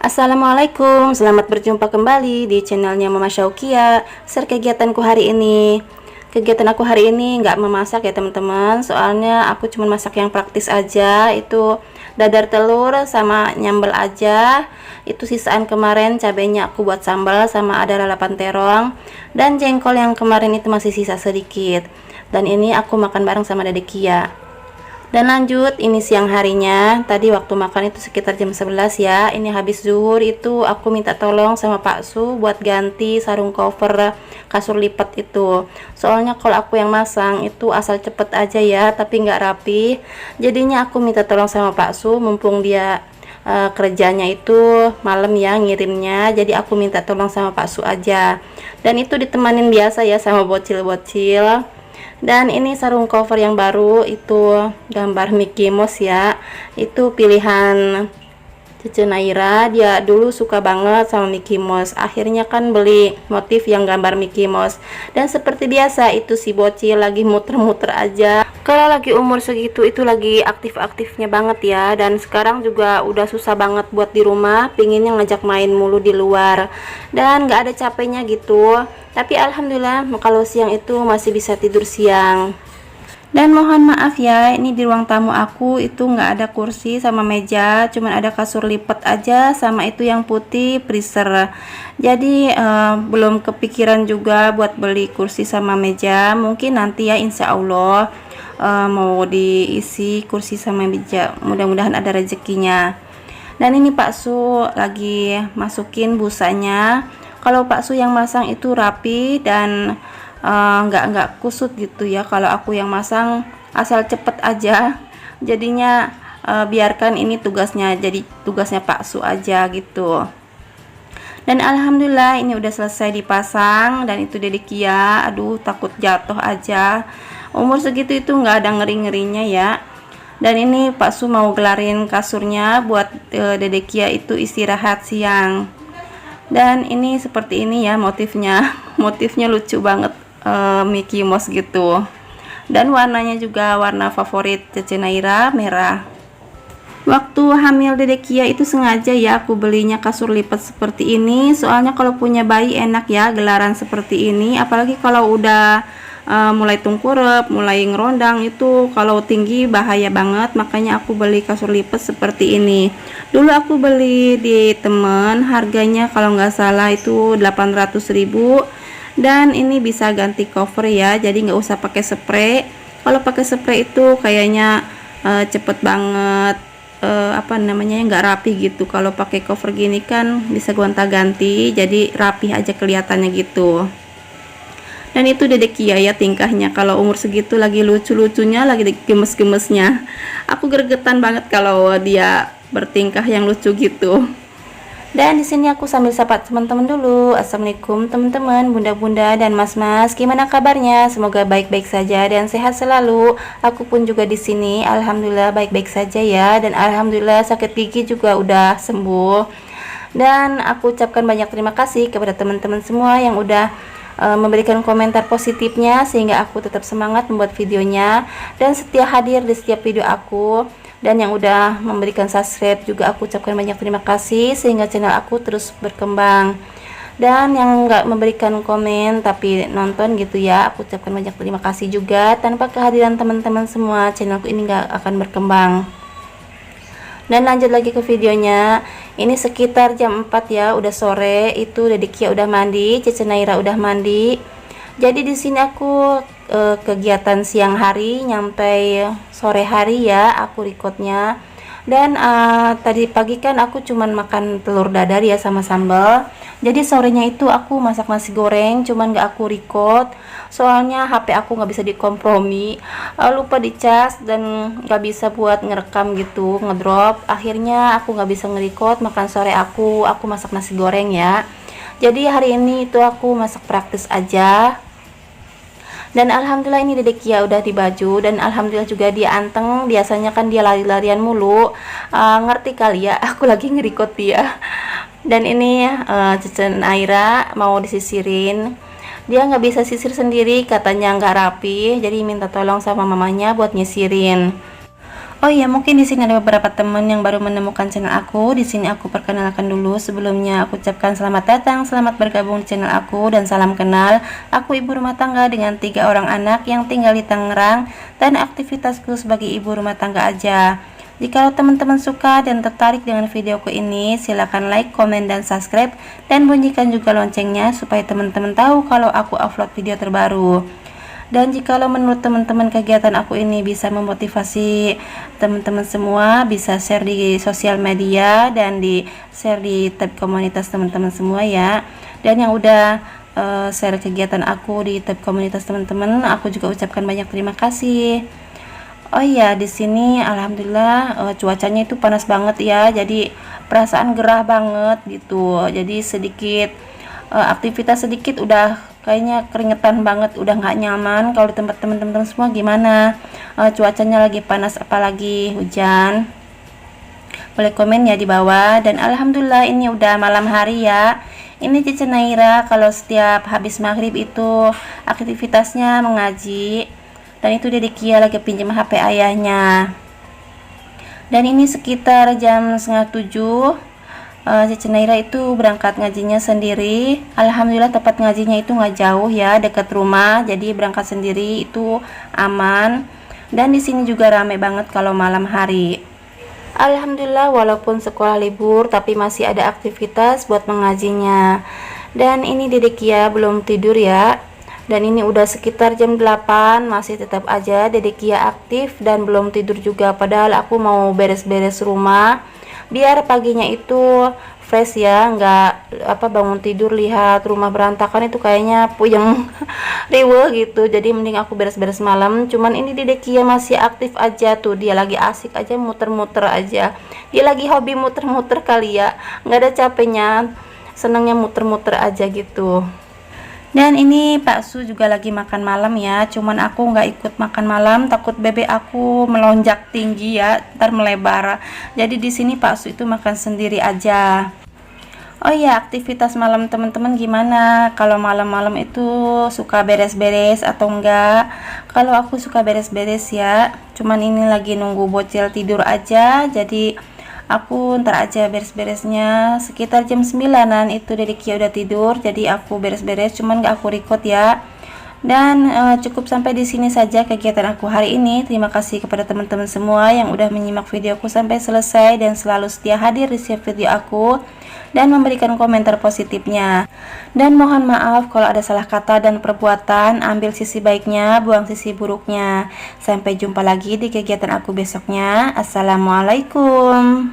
Assalamualaikum, selamat berjumpa kembali di channelnya Mama Syaukia. Share kegiatanku hari ini. Kegiatan aku hari ini nggak memasak ya teman-teman, soalnya aku cuma masak yang praktis aja. Itu dadar telur sama nyambel aja. Itu sisaan kemarin, cabenya aku buat sambal, sama ada lalapan terong dan jengkol yang kemarin itu masih sisa sedikit. Dan ini aku makan bareng sama Dedek Kia. Dan lanjut, ini siang harinya, tadi waktu makan itu sekitar jam 11 ya. Ini habis zuhur itu aku minta tolong sama Pak Su buat ganti sarung cover kasur lipat itu. Soalnya kalau aku yang masang itu asal cepet aja ya, tapi nggak rapi. Jadinya aku minta tolong sama Pak Su, mumpung dia kerjanya itu malam ya ngirimnya. Jadi aku minta tolong sama Pak Su aja. Dan itu ditemanin biasa ya sama bocil-bocil. Dan ini sarung cover yang baru, itu gambar Mickey Mouse ya. Itu pilihan Cece Naira, dia dulu suka banget sama Mickey Mouse. Akhirnya kan beli motif yang gambar Mickey Mouse. Dan seperti biasa itu si bocil lagi muter-muter aja. Kalau lagi umur segitu itu lagi aktif-aktifnya banget ya. Dan sekarang juga udah susah banget buat di rumah, pinginnya ngajak main mulu di luar. Dan gak ada capeknya gitu. Tapi alhamdulillah kalau siang itu masih bisa tidur siang. Dan mohon maaf ya, ini di ruang tamu aku itu nggak ada kursi sama meja, cuman ada kasur lipat aja sama itu yang putih freezer. Jadi belum kepikiran juga buat beli kursi sama meja. Mungkin nanti ya, insya Allah mau diisi kursi sama meja, mudah-mudahan ada rezekinya. Dan ini Pak Su lagi masukin busanya. Kalau Pak Su yang masang itu rapi dan nggak kusut gitu ya. Kalau aku yang masang asal cepet aja, jadinya biarkan ini tugasnya jadi tugasnya Pak Su aja gitu. Dan alhamdulillah ini udah selesai dipasang. Dan itu Dedek Kia, aduh takut jatuh aja, umur segitu itu nggak ada ngeri-ngerinya ya. Dan ini Pak Su mau gelarin kasurnya buat Dedek Kia itu istirahat siang. Dan ini seperti ini ya motifnya. Motifnya lucu banget, Mickey Mouse gitu. Dan warnanya juga warna favorit Cece Naira, merah. Waktu hamil Dedek Kia itu sengaja ya aku belinya kasur lipat seperti ini. Soalnya kalau punya bayi enak ya gelaran seperti ini. Apalagi kalau udah mulai tungkurep, mulai ngerondang, itu kalau tinggi bahaya banget. Makanya aku beli kasur lipat seperti ini. Dulu aku beli di temen, harganya kalau nggak salah itu 800.000. Dan ini bisa ganti cover ya, jadi nggak usah pakai spray. Kalau pakai spray itu kayaknya cepet banget apa namanya, nggak rapi gitu. Kalau pakai cover gini kan bisa gonta-ganti, jadi rapi aja kelihatannya gitu. Dan itu Dedek Kia ya tingkahnya, kalau umur segitu lagi lucu-lucunya, lagi gemes-gemesnya. Aku gregetan banget kalau dia bertingkah yang lucu gitu. Dan di sini aku sambil sapa teman-teman dulu. Assalamualaikum teman-teman, bunda-bunda dan mas-mas. Gimana kabarnya? Semoga baik-baik saja dan sehat selalu. Aku pun juga di sini alhamdulillah baik-baik saja ya. Dan alhamdulillah sakit gigi juga udah sembuh. Dan aku ucapkan banyak terima kasih kepada teman-teman semua yang udah memberikan komentar positifnya, sehingga aku tetap semangat membuat videonya dan setia hadir di setiap video aku. Dan yang udah memberikan subscribe juga aku ucapkan banyak terima kasih, sehingga channel aku terus berkembang. Dan yang nggak memberikan komen tapi nonton gitu ya, aku ucapkan banyak terima kasih juga. Tanpa kehadiran teman-teman semua, channelku ini nggak akan berkembang. Dan lanjut lagi ke videonya. Ini sekitar jam 4 ya, udah sore. Itu Dedek Kia udah mandi, Cece Naira udah mandi. Jadi di sini aku kegiatan siang hari nyampe sore hari ya aku recordnya. Dan tadi pagi kan aku cuman makan telur dadar ya sama sambal. Jadi sorenya itu aku masak nasi goreng, cuman gak aku record soalnya HP aku nggak bisa dikompromi, lupa dicas dan nggak bisa buat ngerekam gitu, ngedrop. Akhirnya aku nggak bisa nge-record makan sore aku masak nasi goreng ya. Jadi hari ini itu aku masak praktis aja. Dan alhamdulillah ini Dedek Kia udah di baju, dan alhamdulillah juga dia anteng. Biasanya kan dia lari-larian mulu, ngerti kali ya aku lagi nge-record dia. Dan ini Cece Naira mau disisirin. Dia nggak bisa sisir sendiri, katanya nggak rapi, jadi minta tolong sama mamanya buat nyisirin. Oh iya, mungkin di sini ada beberapa teman yang baru menemukan channel aku. Di sini aku perkenalkan dulu. Sebelumnya aku ucapkan selamat datang, selamat bergabung di channel aku, dan salam kenal. Aku ibu rumah tangga dengan 3 orang anak yang tinggal di Tangerang, dan aktivitasku sebagai ibu rumah tangga aja. Jika teman-teman suka dan tertarik dengan videoku ini, silahkan like, komen, dan subscribe, dan bunyikan juga loncengnya supaya teman-teman tahu kalau aku upload video terbaru. Dan jikalau menurut teman-teman kegiatan aku ini bisa memotivasi teman-teman semua, bisa share di sosial media dan di share di tab komunitas teman-teman semua ya. Dan yang udah share kegiatan aku di tab komunitas teman-teman, aku juga ucapkan banyak terima kasih. Oh iya, di sini alhamdulillah cuacanya itu panas banget ya. Jadi perasaan gerah banget gitu. Jadi sedikit aktivitas sedikit udah kayaknya keringetan banget, udah nggak nyaman. Kalau di tempat teman-teman semua gimana? Cuacanya lagi panas apalagi hujan? Boleh komen ya di bawah. Dan alhamdulillah ini udah malam hari ya. Ini Cici Naira kalau setiap habis maghrib itu aktivitasnya mengaji. Dan itu Dede Kia lagi pinjam HP ayahnya. Dan ini sekitar jam 6:30. Cici Naira itu berangkat ngajinya sendiri. Alhamdulillah tempat ngajinya itu nggak jauh ya, dekat rumah, jadi berangkat sendiri itu aman. Dan di sini juga rame banget kalau malam hari. Alhamdulillah walaupun sekolah libur tapi masih ada aktivitas buat mengajinya. Dan ini Dede Kia belum tidur ya. Dan ini udah sekitar jam 8, masih tetap aja Dede Kia aktif dan belum tidur juga, padahal aku mau beres-beres rumah biar paginya itu fresh ya, nggak bangun tidur lihat rumah berantakan itu kayaknya puyeng riweh gitu. Jadi mending aku beres-beres malam. Cuman ini Dede Kia masih aktif aja tuh, dia lagi asik aja muter-muter aja, dia lagi hobi muter-muter kali ya, nggak ada capeknya, senangnya muter-muter aja gitu. Dan ini Pak Su juga lagi makan malam ya, cuman aku nggak ikut makan malam, takut bebek aku melonjak tinggi ya, ntar melebar. Jadi di sini Pak Su itu makan sendiri aja. Oh iya, aktivitas malam teman-teman gimana? Kalau malam-malam itu suka beres-beres atau enggak? Kalau aku suka beres-beres ya, cuman ini lagi nunggu bocil tidur aja, jadi aku ntar aja beres-beresnya sekitar jam 9-an itu Dede Kia udah tidur, jadi aku beres-beres cuman gak aku record ya. Dan cukup sampai di sini saja kegiatan aku hari ini. Terima kasih kepada teman-teman semua yang udah menyimak videoku sampai selesai dan selalu setia hadir di setiap video aku dan memberikan komentar positifnya. Dan mohon maaf kalau ada salah kata dan perbuatan, ambil sisi baiknya, buang sisi buruknya. Sampai jumpa lagi di kegiatan aku besoknya. Assalamualaikum.